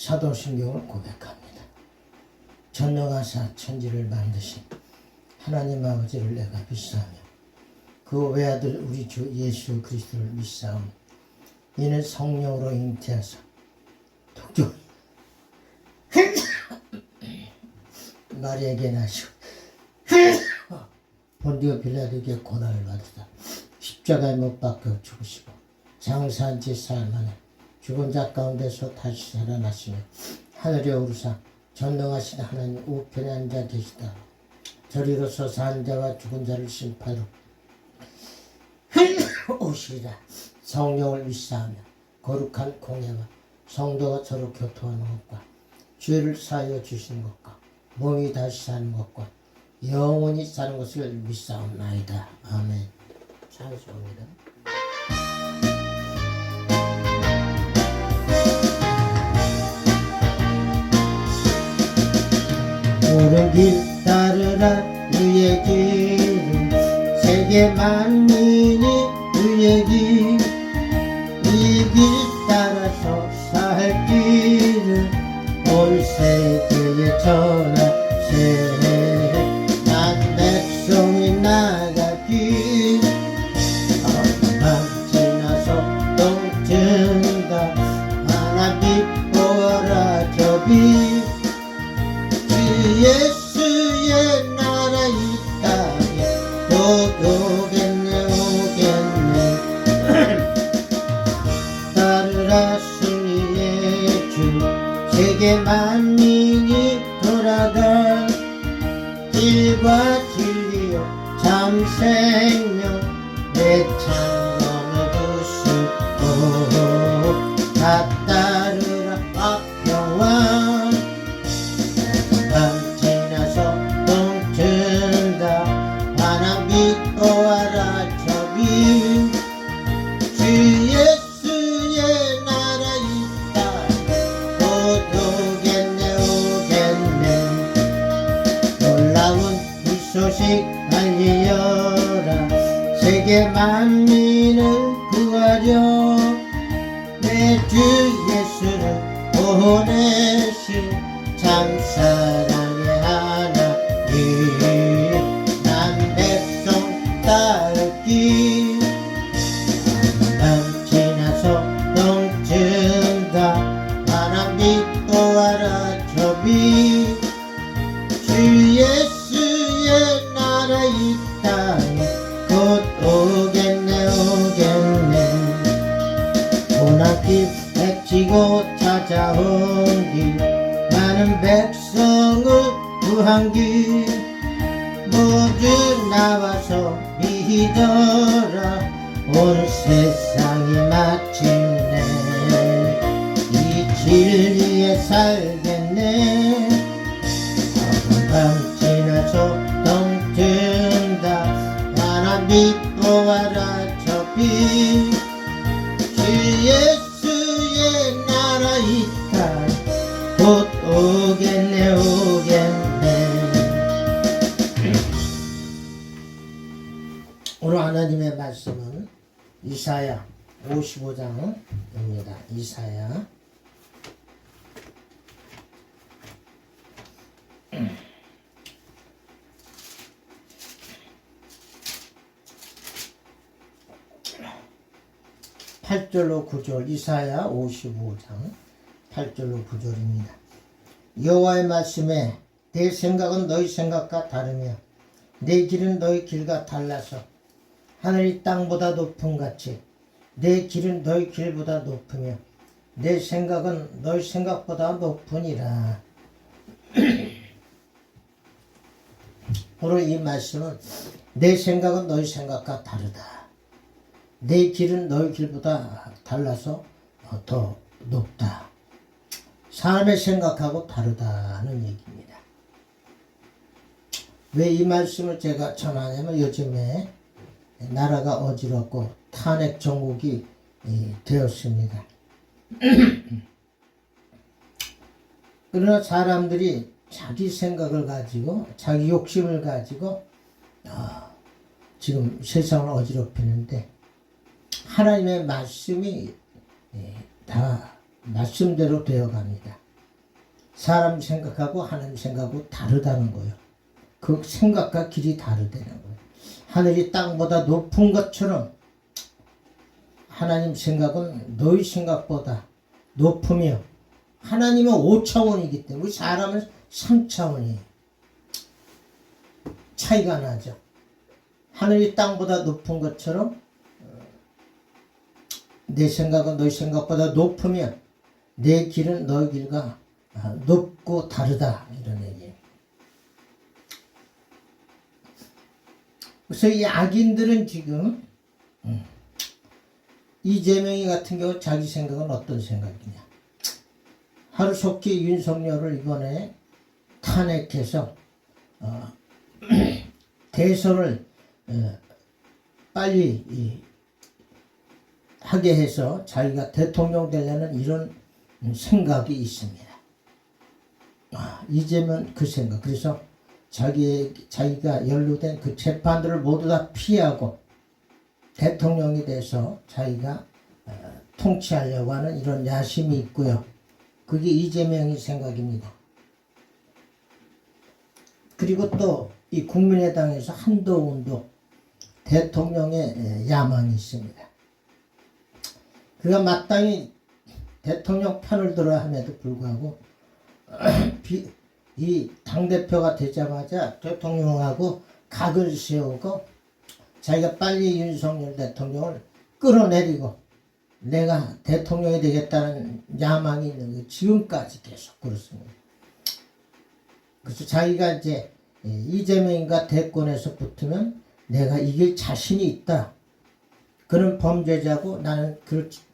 사도신경을 고백합니다. 전능하사 천지를 만드신 하나님 아버지를 내가 믿사오며 그 외아들 우리 주 예수 그리스도를 믿사오며 이는 성령으로 잉태하사 독조 마리아에게 나시고 본디오 빌라도에게 고난을 받으사 십자가에 못 박혀 죽으시고 장사한 지 사흘 만에 죽은 자 가운데서 다시 살아나시며 하늘에 오르사 전능하신 하나님 우편에 앉아 계시다. 저리로 서서 한 자와 죽은 자를 심판하러 오시리라. 성령을 믿사하며 거룩한 공예와 성도가 서로 교통하는 것과 죄를 사하여 주시는 것과 몸이 다시 사는 것과 영원히 사는 것을 믿사옵나이다. 아멘. 찬송합니다. 옳은 길 따르라 의의 길 세계 만민이 의의 길 이 길 따라서 살 길을 온 세계에 전하세 난 백성이 나가길 밤 지나서 동튼다 하나 빛보아라 저비 예수의 나라 이 땅에 또 오겠네 따르라 승리의 주 세계 만민이 돌아가 길과 진리요 참 생명 내 창문을 부수고 다 따르라 화평왕 밤 지나서 동튼다 하나 믿고와라 저비 주 예수의 나라 이 땅에 곧 오겠네 놀라운 이 소식 알리여라 세계 만민을 구하려 내 주 예수를 보내신 참사랑의 하나님 난 백성 따르기 밤 지나서 동튼다 하나 믿고 와라 저비 주 예수의 나라 이 땅에 곧 오겠네 고난길 백지고 찾아온 길 많은 백성을 구한 길 모두 나와서 믿어라 온 세상이 마침내 이 진리에 살겠네 밤 지나서 동튼다 하나 믿고 와라 저비 주 예수의 나라 이 땅 곧 오겠네 오늘 하나님의 말씀은 이사야 55장입니다. 이사야 8절로 9절 이사야 55장 8절로 9절입니다. 여호와의 말씀에 내 생각은 너희 생각과 다르며 내 길은 너희 길과 달라서 하늘이 땅보다 높음 같이 내 길은 너희 길보다 높으며 내 생각은 너희 생각보다 높으니라. 오늘 이 말씀은 내 생각은 너희 생각과 다르다. 내 길은 너희 길보다 달라서 더 높다. 삶의 생각하고 다르다는 얘기입니다. 왜 이 말씀을 제가 전하냐면 요즘에 나라가 어지럽고 탄핵 정국이 되었습니다. 그러나 사람들이 자기 생각을 가지고 자기 욕심을 가지고 지금 세상을 어지럽히는데 하나님의 말씀이 다 말씀대로 되어갑니다. 사람 생각하고 하나님 생각하고 다르다는 거예요. 그 생각과 길이 다르다는 거예요. 하늘이 땅보다 높은 것처럼 하나님 생각은 너희 생각보다 높으며, 하나님은 5차원이기 때문에 우리 사람은 3차원이에요. 차이가 나죠. 하늘이 땅보다 높은 것처럼 내 생각은 너희 생각보다 높으며 내 길은 너희 길과 높고 다르다, 이런 얘기예요. 그래서 이 악인들은 지금 이재명이 같은 경우 자기 생각은 어떤 생각이냐, 하루속히 윤석열을 이번에 탄핵해서 대선을 빨리 하게 해서 자기가 대통령 되려는 이런 생각이 있습니다. 이재명 그 생각. 그래서 자기가 연루된 그 재판들을 모두 다 피하고 대통령이 돼서 자기가 통치하려고 하는 이런 야심이 있고요. 그게 이재명의 생각입니다. 그리고 또 이 국민의당에서 한동훈도 대통령의 야망이 있습니다. 그가 마땅히 대통령 편을 들어야 함에도 불구하고 이 당대표가 되자마자 대통령하고 각을 세우고 자기가 빨리 윤석열 대통령을 끌어내리고 내가 대통령이 되겠다는 야망이 있는 게 지금까지 계속 그렇습니다. 그래서 자기가 이제 이재명과 대권에서 붙으면 내가 이길 자신이 있다. 그는 범죄자고 나는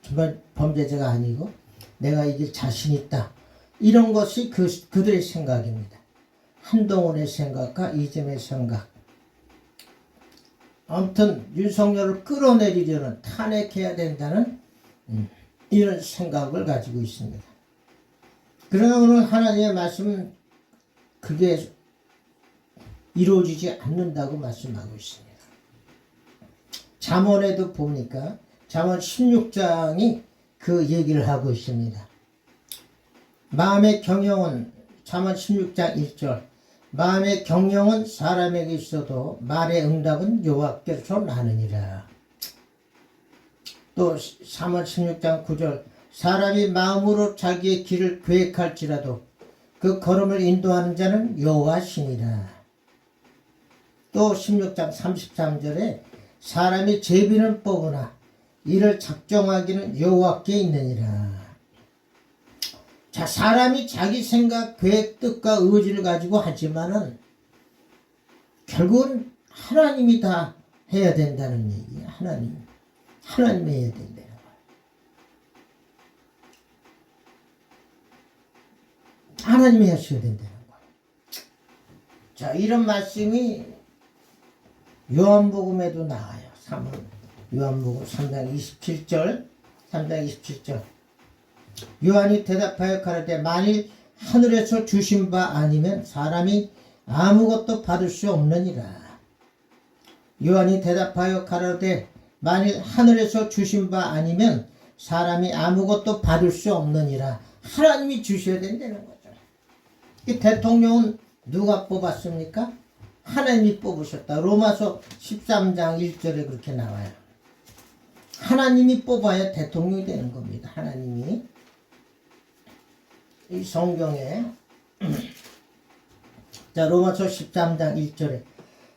정말 범죄자가 아니고 내가 이길 자신이 있다. 이런 것이 그들의 생각입니다. 한동훈의 생각과 이재명의 생각. 아무튼 윤석열을 끌어내리려는, 탄핵해야 된다는 이런 생각을 가지고 있습니다. 그러나 오늘 하나님의 말씀은 그게 이루어지지 않는다고 말씀하고 있습니다. 잠언에도 보니까 잠언 16장이 그 얘기를 하고 있습니다. 마음의 경영은, 잠언 16장 1절, 마음의 경영은 사람에게 있어도 말의 응답은 여호와께서 나느니라. 또 잠언 16장 9절, 사람이 마음으로 자기의 길을 계획할지라도 그 걸음을 인도하는 자는 여호와시니라. 또 16장 33절에 사람이 제비는 뽑으나 이를 작정하기는 여호와께 있느니라. 자, 사람이 자기 생각, 계획, 뜻과 의지를 가지고 하지만은 결국은 하나님이 다 해야 된다는 얘기예요. 하나님이 해야 된다는 거예요. 하나님이 하셔야 된다는 거예요. 자, 이런 말씀이 요한복음에도 나와요. 요한복음 3장 27절, 3장 27절. 요한이 대답하여 가로되 만일 하늘에서 주신 바 아니면 사람이 아무것도 받을 수 없느니라. 요한이 대답하여 가로되 만일 하늘에서 주신 바 아니면 사람이 아무것도 받을 수 없느니라. 하나님이 주셔야 된다는 거죠. 이 대통령은 누가 뽑았습니까? 하나님이 뽑으셨다. 로마서 13장 1절에 그렇게 나와요. 하나님이 뽑아야 대통령이 되는 겁니다. 하나님이. 이 성경에 자, 로마서 13장 1절에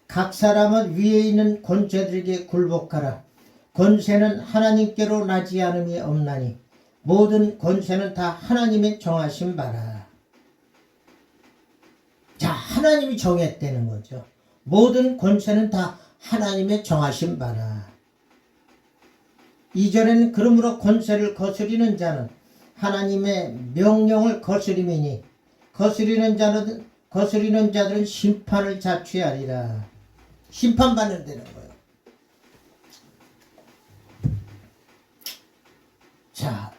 각 사람은 위에 있는 권세들에게 굴복하라. 권세는 하나님께로 나지 않음이 없나니 모든 권세는 다 하나님의 정하신 바라. 자, 하나님이 정했다는 거죠. 모든 권세는 다 하나님의 정하신 바라. 2절에는 그러므로 권세를 거스리는 자는 하나님의 명령을 거스림이니 거스리는 자들은 심판을 자취하리라. 심판받는 데는 거예요. 자,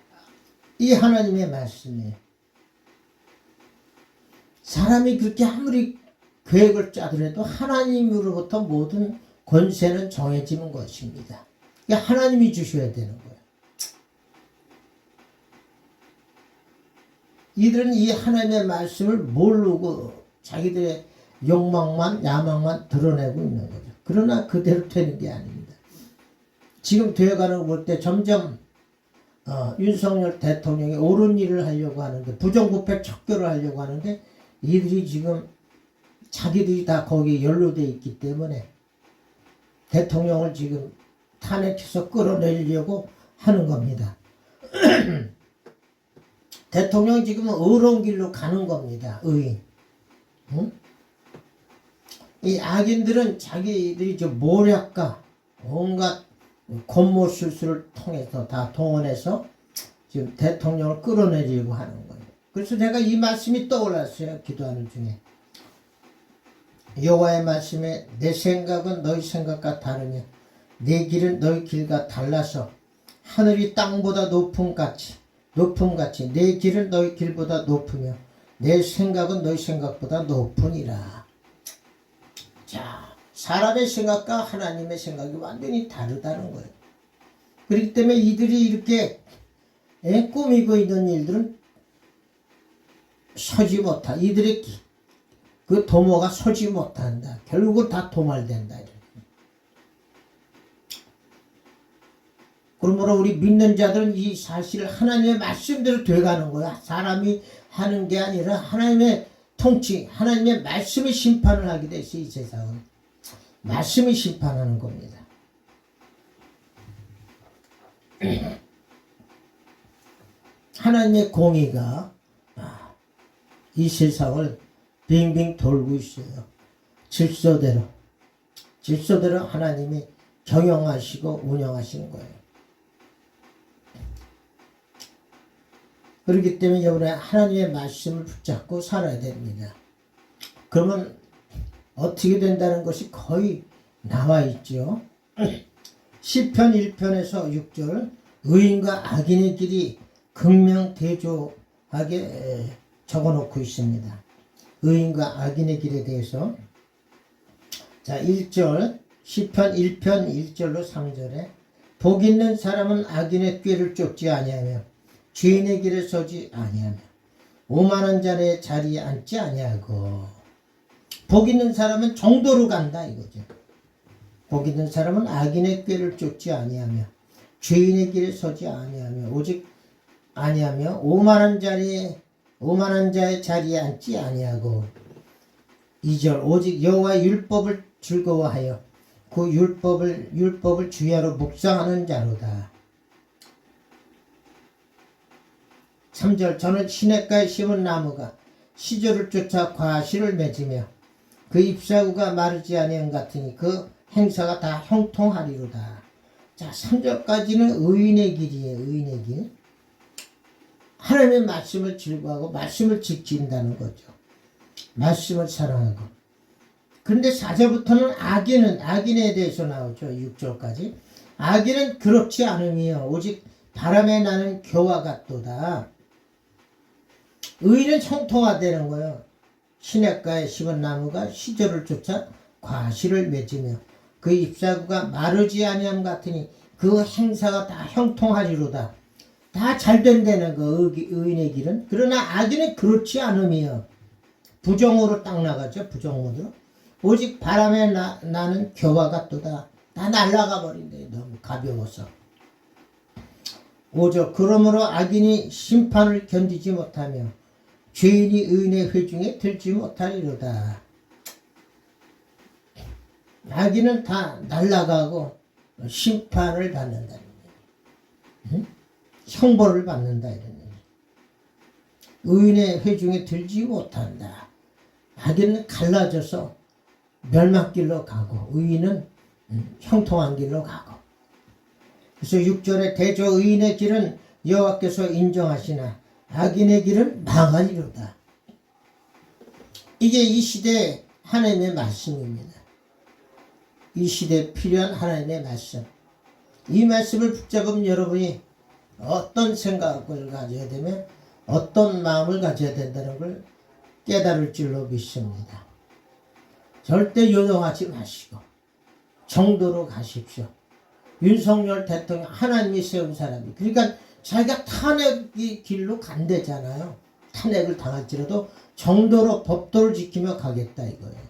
이 하나님의 말씀이에요. 사람이 그렇게 아무리 계획을 짜더라도 하나님으로부터 모든 권세는 정해지는 것입니다. 하나님이 주셔야 되는 거예요. 이들은 이 하나님의 말씀을 모르고 자기들의 욕망만 야망만 드러내고 있는 거죠. 그러나 그대로 되는 게 아닙니다. 지금 되어가는 거 볼 때 점점 윤석열 대통령이 옳은 일을 하려고 하는데 부정부패 척결을 하려고 하는데 이들이 지금 자기들이 다 거기에 연루되어 있기 때문에 대통령을 지금 탄핵해서 끌어내려고 하는 겁니다. 대통령이 지금 의로운 길로 가는 겁니다. 의인. 응? 이 악인들은 자기들이 모략과 온갖 권모술수를 통해서 다 동원해서 지금 대통령을 끌어내려고 하는 거예요. 그래서 제가 이 말씀이 떠올랐어요. 기도하는 중에. 여호와의 말씀에 내 생각은 너희 생각과 다르며 내 길은 너희 길과 달라서 하늘이 땅보다 높음 같이 내 길은 너희 길보다 높으며 내 생각은 너희 생각보다 높으니라. 자, 사람의 생각과 하나님의 생각이 완전히 다르다는 거예요. 그렇기 때문에 이들이 이렇게 꾸미고 있는 일들은 서지 못하. 이들의 그 도모가 서지 못한다. 결국은 다 도말된다. 그러므로 우리 믿는 자들은 이 사실을 하나님의 말씀대로 돼가는 거야. 사람이 하는 게 아니라 하나님의 통치, 하나님의 말씀이 심판을 하게 돼 있어. 이 세상은 말씀이 심판하는 겁니다. 하나님의 공의가 이 세상을 빙빙 돌고 있어요. 질서대로 하나님이 경영하시고 운영하시는 거예요. 그렇기 때문에 여러분의 하나님의 말씀을 붙잡고 살아야 됩니다. 그러면 어떻게 된다는 것이 거의 나와 있죠. 시편 1편에서 6절 의인과 악인의 길이 극명대조하게 적어놓고 있습니다. 의인과 악인의 길에 대해서 자 1절 시편 1편 1절로 3절에 복 있는 사람은 악인의 꾀를 쫓지 아니하며 죄인의 길에 서지 아니하며 오만한 자의 자리에 앉지 아니하고. 복 있는 사람은 정도로 간다 이거죠. 복 있는 사람은 악인의 꾀를 쫓지 아니하며 죄인의 길에 서지 아니하며 오만한 자의 자리에 앉지 아니하고. 2절 오직 여호와의 율법을 즐거워하여 그 율법을 주야로 묵상하는 자로다. 3절 저는 시냇가에 심은 나무가 시절을 쫓아 과실을 맺으며 그 잎사구가 마르지 아니한 같으니 그 행사가 다 형통하리로다. 자 3절까지는 의인의 길이에요. 의인의 길. 하나님의 말씀을 즐거워하고 말씀을 지킨다는 거죠. 말씀을 사랑하고. 그런데 4절부터는 악인에 대해서 나오죠. 6절까지. 악인은 그렇지 않으며 오직 바람에 나는 겨와 같도다. 의인은 형통화되는 거예요. 시냇가에 심은 나무가 시절을 쫓아 과실을 맺으며 그 잎사구가 마르지 아니함 같으니 그 행사가 다 형통하리로다. 다 잘 된다는 거 의인의 길은. 그러나 악인은 그렇지 않으며 부정으로 딱 나가죠. 부정으로. 오직 바람에 나는 겨와 같도다. 다 날아가 버린대. 너무 가벼워서. 5절 그러므로 악인이 심판을 견디지 못하며 죄인이 의인의 회중에 들지 못하리로다. 악인은 다 날아가고 심판을 받는다는 거예요. 응? 형벌을 받는다 이런 얘기. 의인의 회중에 들지 못한다. 악인은 갈라져서 멸망길로 가고 의인은 형통한 길로 가고. 그래서 6절에 대저 의인의 길은 여호와께서 인정하시나 악인의 길은 망하리로다. 이게 이 시대의 하나님의 말씀입니다. 이 시대에 필요한 하나님의 말씀. 이 말씀을 붙잡으면 여러분이 어떤 생각을 가져야 되며 어떤 마음을 가져야 된다는 걸 깨달을 줄로 믿습니다. 절대 요동하지 마시고 정도로 가십시오. 윤석열 대통령 하나님이 세운 사람이 그러니까 자기가 탄핵의 길로 간대잖아요. 탄핵을 당할지라도 정도로 법도를 지키며 가겠다 이거예요.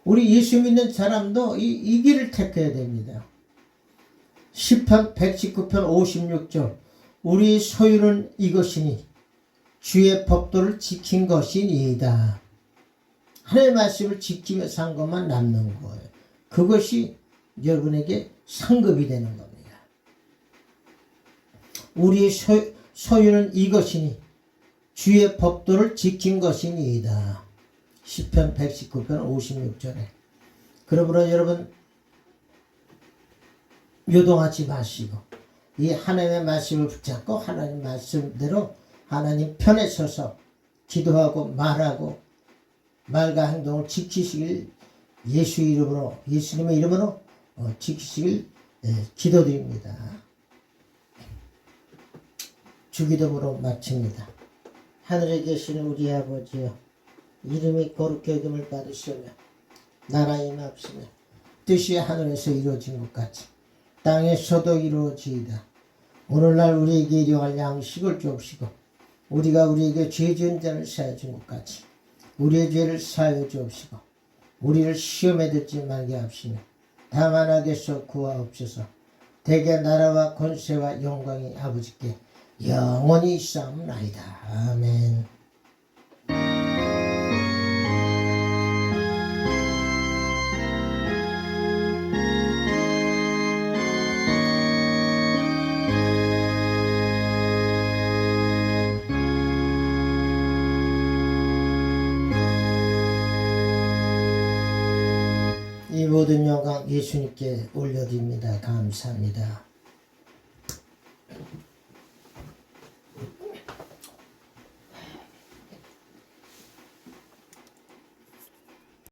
우리 예수 믿는 사람도 이 길을 택해야 됩니다. 시편 119편 56절 우리 소유는 이것이니 주의 법도를 지킨 것이니이다. 하나님의 말씀을 지키며 산 것만 남는 거예요. 그것이 여러분에게 상급이 되는 겁니다. 우리의 소유는 이것이니 주의 법도를 지킨 것이니이다. 시편 119편 56절에. 그러므로 여러분 요동하지 마시고 이 하나님의 말씀을 붙잡고 하나님 말씀대로 하나님 편에 서서 기도하고 말하고 말과 행동을 지키시길 예수 이름으로 예수님의 이름으로 지키시길 기도드립니다. 주기도문으로 마칩니다. 하늘에 계시는 우리 아버지여 이름이 거룩히 여김을 받으시며 나라 임하옵시며 뜻이 하늘에서 이루어진 것 같이 땅에서도 이루어지이다. 오늘날 우리에게 일용할 양식을 주옵시고 우리가 우리에게 죄 지은 자를 사하여 준 것 같이 우리의 죄를 사하여 주옵시고 우리를 시험에 들지 말게 하옵시며 다만 악에서 구하옵소서. 대개 나라와 권세와 영광이 아버지께 영원히 있사옵나이다. 아멘. 이 모든 영광 예수님께 올려드립니다. 감사합니다.